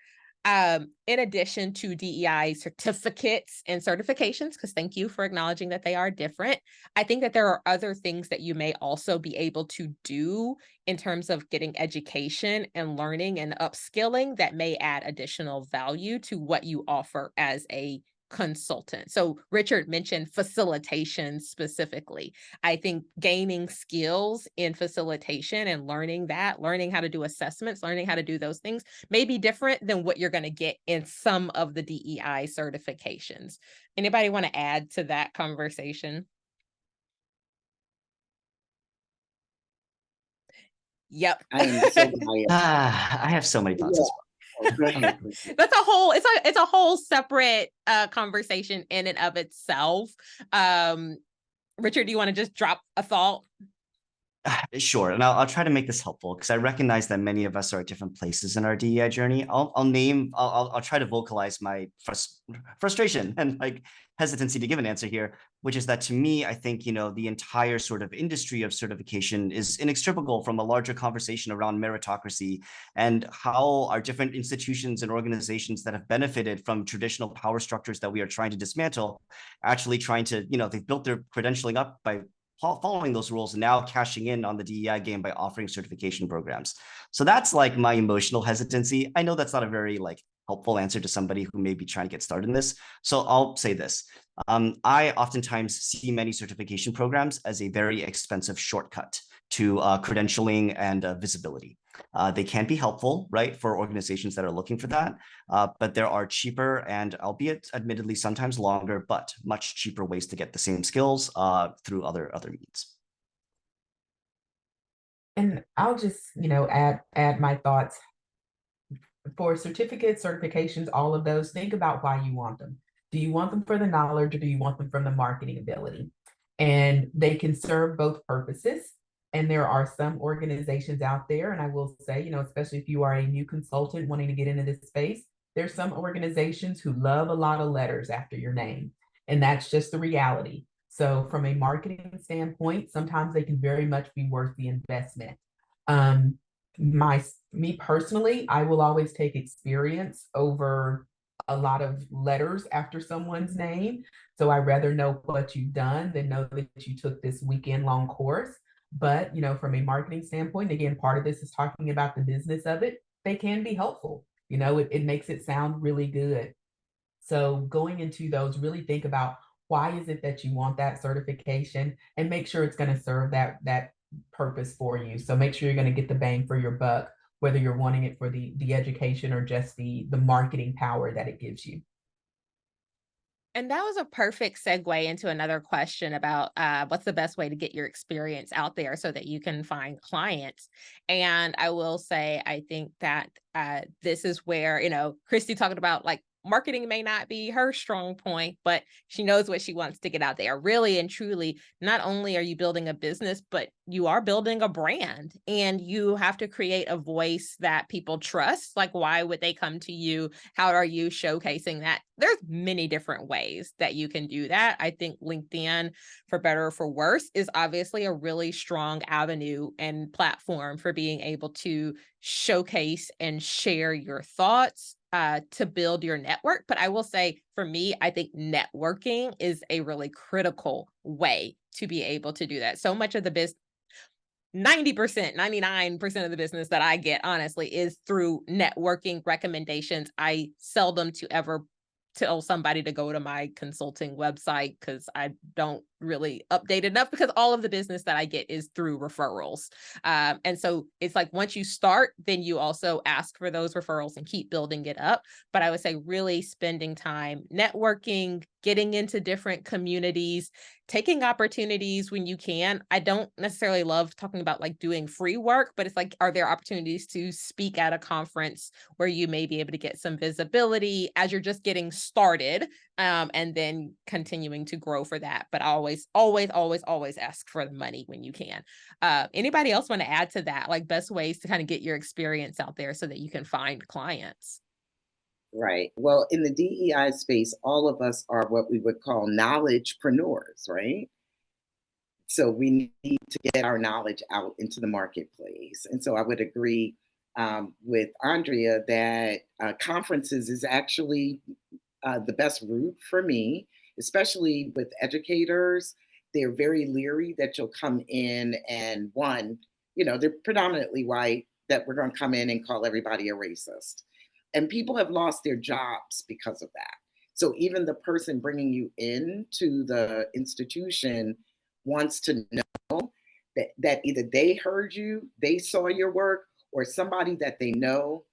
In addition to DEI certificates and certifications, because thank you for acknowledging that they are different, I think that there are other things that you may also be able to do in terms of getting education and learning and upskilling that may add additional value to what you offer as a consultant. So Richard mentioned facilitation specifically. I think gaining skills in facilitation and learning how to do assessments, learning how to do those things may be different than what you're going to get in some of the DEI certifications. Anybody want to add to that conversation? Yep. I am so biased. I have so many thoughts as well. Go ahead. That's it's a whole separate conversation in and of itself. Richard, do you want to just drop a thought? Sure, and I'll try to make this helpful because I recognize that many of us are at different places in our DEI journey. I'll try to vocalize my frustration and like hesitancy to give an answer here, which is that to me, I think, the entire sort of industry of certification is inextricable from a larger conversation around meritocracy and how our different institutions and organizations that have benefited from traditional power structures that we are trying to dismantle, actually trying to, they've built their credentialing up by following those rules and now cashing in on the DEI game by offering certification programs. So that's like my emotional hesitancy. I know that's not a very like helpful answer to somebody who may be trying to get started in this. So I'll say this. I oftentimes see many certification programs as a very expensive shortcut to credentialing and visibility. They can be helpful, right, for organizations that are looking for that, but there are cheaper and, albeit admittedly sometimes longer, but much cheaper ways to get the same skills through other means. And I'll just, add my thoughts. For certificates, certifications, all of those, think about why you want them. Do you want them for the knowledge or do you want them from the marketing ability? And they can serve both purposes. And there are some organizations out there, and I will say, especially if you are a new consultant wanting to get into this space, there's some organizations who love a lot of letters after your name. And that's just the reality. So from a marketing standpoint, sometimes they can very much be worth the investment. Me personally, I will always take experience over a lot of letters after someone's name. So I rather know what you've done than know that you took this weekend long course. But, from a marketing standpoint, again, part of this is talking about the business of it. They can be helpful. It makes it sound really good. So going into those, really think about why is it that you want that certification and make sure it's going to serve that purpose for you. So make sure you're going to get the bang for your buck, whether you're wanting it for the education or just the marketing power that it gives you. And that was a perfect segue into another question about what's the best way to get your experience out there so that you can find clients. And I will say, I think that this is where, Christy talking about like marketing may not be her strong point, but she knows what she wants to get out there. Really and truly, not only are you building a business, but you are building a brand and you have to create a voice that people trust. Like, why would they come to you? How are you showcasing that? There's many different ways that you can do that. I think LinkedIn, for better or for worse, is obviously a really strong avenue and platform for being able to showcase and share your thoughts to build your network. But I will say, for me, I think networking is a really critical way to be able to do that. So much of the business, 90%, 99% of the business that I get, honestly, is through networking recommendations. I seldom to ever tell somebody to go to my consulting website because I don't really update enough, because all of the business that I get is through referrals. And so it's like, once you start, then you also ask for those referrals and keep building it up. But I would say really spending time networking, getting into different communities, taking opportunities when you can. I don't necessarily love talking about like doing free work, but it's like, are there opportunities to speak at a conference where you may be able to get some visibility as you're just getting started, and then continuing to grow for that. But always ask for the money when you can. Anybody else want to add to that? Like best ways to kind of get your experience out there so that you can find clients? Right. Well, in the DEI space, all of us are what we would call knowledgepreneurs, right? So we need to get our knowledge out into the marketplace. And so I would agree with Andrea that conferences is actually the best route for me, especially with educators. They're very leery that you'll come in and they're predominantly white, that we're going to come in and call everybody a racist. And people have lost their jobs because of that. So even the person bringing you into the institution wants to know that either they heard you, they saw your work, or somebody that they know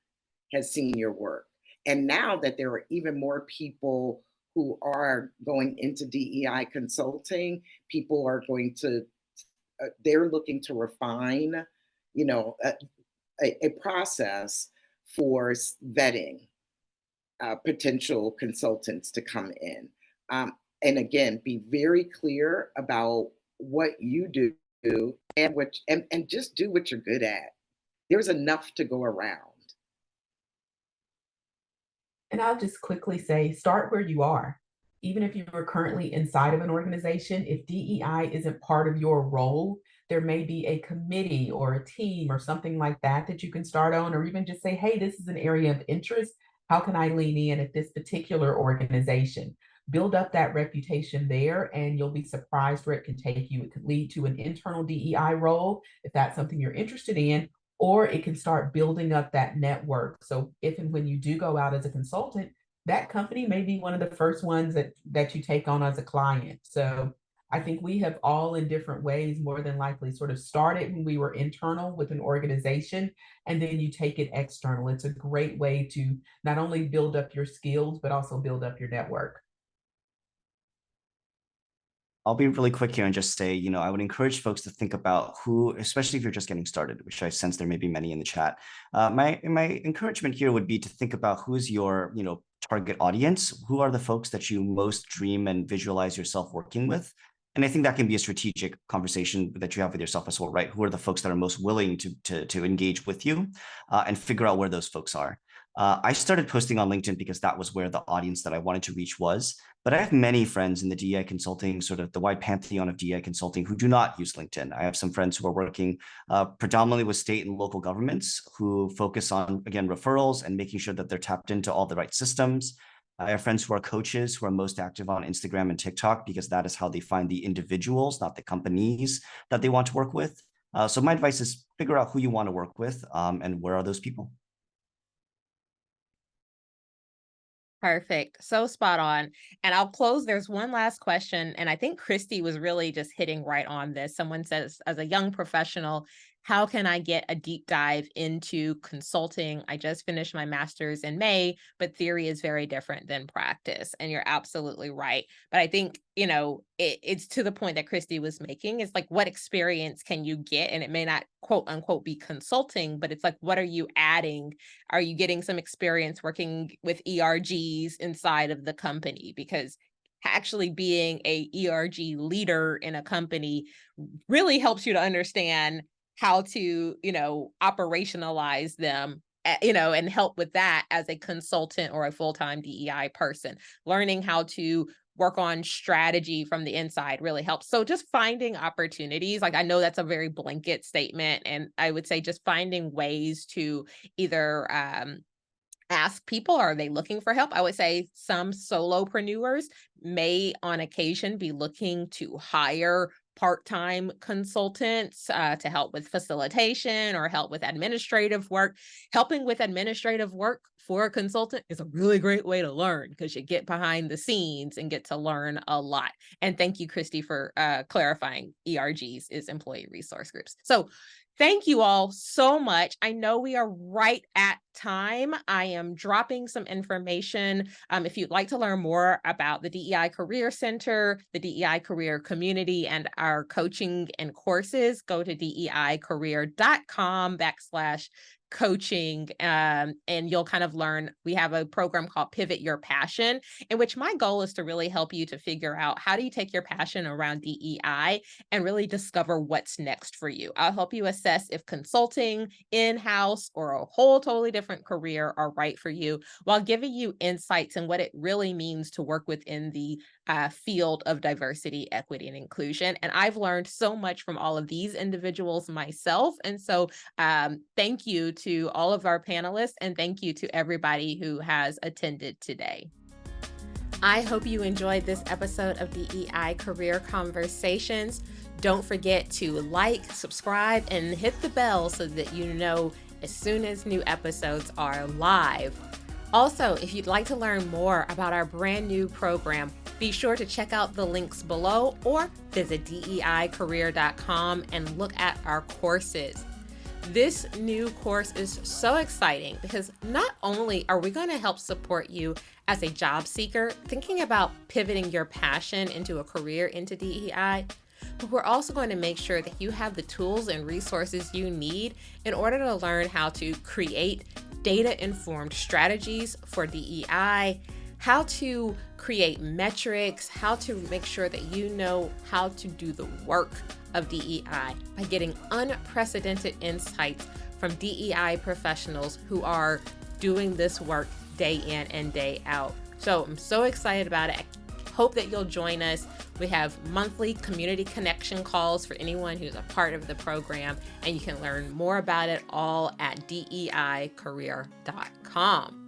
has seen your work. And now that there are even more people who are going into DEI consulting, people are going to, they're looking to refine, a process for vetting potential consultants to come in. And again, be very clear about what you do and just do what you're good at. There's enough to go around. And I'll just quickly say, start where you are. Even if you are currently inside of an organization, if DEI isn't part of your role, there may be a committee or a team or something like that that you can start on, or even just say, hey, this is an area of interest. How can I lean in at this particular organization? Build up that reputation there, and you'll be surprised where it can take you. It could lead to an internal DEI role if that's something you're interested in, or it can start building up that network. So if and when you do go out as a consultant, that company may be one of the first ones that you take on as a client. So I think we have all in different ways, more than likely, sort of started when we were internal with an organization, and then you take it external. It's a great way to not only build up your skills, but also build up your network. I'll be really quick here and just say, I would encourage folks to think about who, especially if you're just getting started, which I sense there may be many in the chat. My encouragement here would be to think about who's your, target audience. Who are the folks that you most dream and visualize yourself working with? And I think that can be a strategic conversation that you have with yourself as well, right? Who are the folks that are most willing to engage with you and figure out where those folks are? I started posting on LinkedIn because that was where the audience that I wanted to reach was. But I have many friends in the DEI consulting, sort of the wide pantheon of DEI consulting, who do not use LinkedIn. I have some friends who are working predominantly with state and local governments who focus on, again, referrals and making sure that they're tapped into all the right systems. I have friends who are coaches who are most active on Instagram and TikTok because that is how they find the individuals, not the companies that they want to work with. So my advice is figure out who you want to work with and where are those people. Perfect. So spot on. And I'll close. There's one last question. And I think Christy was really just hitting right on this. Someone says, as a young professional, how can I get a deep dive into consulting? I just finished my master's in May, but theory is very different than practice. And you're absolutely right. But I think, it's to the point that Christy was making. It's like, what experience can you get? And it may not, quote unquote, be consulting, but it's like, what are you adding? Are you getting some experience working with ERGs inside of the company? Because actually being a ERG leader in a company really helps you to understand how to, operationalize them, and help with that as a consultant or a full-time DEI person. Learning how to work on strategy from the inside really helps. So just finding opportunities, like I know that's a very blanket statement, and I would say just finding ways to either ask people, are they looking for help? I would say some solopreneurs may on occasion be looking to hire part-time consultants to help with facilitation or help with administrative work. Helping with administrative work for a consultant is a really great way to learn because you get behind the scenes and get to learn a lot. And thank you, Christy, for clarifying ERGs is employee resource groups. So thank you all so much. I know we are right at time. I am dropping some information. If you'd like to learn more about the DEI Career Center, the DEI Career Community, and our coaching and courses, go to DEIcareer.com/coaching, and you'll kind of learn. We have a program called Pivot Your Passion, in which my goal is to really help you to figure out how do you take your passion around DEI and really discover what's next for you. I'll help you assess if consulting, in-house, or a whole totally different career are right for you, while giving you insights in what it really means to work within the field of diversity, equity, and inclusion. And I've learned so much from all of these individuals myself. And so thank you to all of our panelists, and thank you to everybody who has attended today. I hope you enjoyed this episode of DEI Career Conversations. Don't forget to like, subscribe, and hit the bell so that you know as soon as new episodes are live. Also, if you'd like to learn more about our brand new program, be sure to check out the links below or visit DEIcareer.com and look at our courses. This new course is so exciting because not only are we going to help support you as a job seeker thinking about pivoting your passion into a career into DEI, but we're also going to make sure that you have the tools and resources you need in order to learn how to create data-informed strategies for DEI, how to create metrics, how to make sure that you know how to do the work of DEI by getting unprecedented insights from DEI professionals who are doing this work day in and day out. So I'm so excited about it. I hope that you'll join us. We have monthly community connection calls for anyone who's a part of the program, and you can learn more about it all at DEIcareer.com.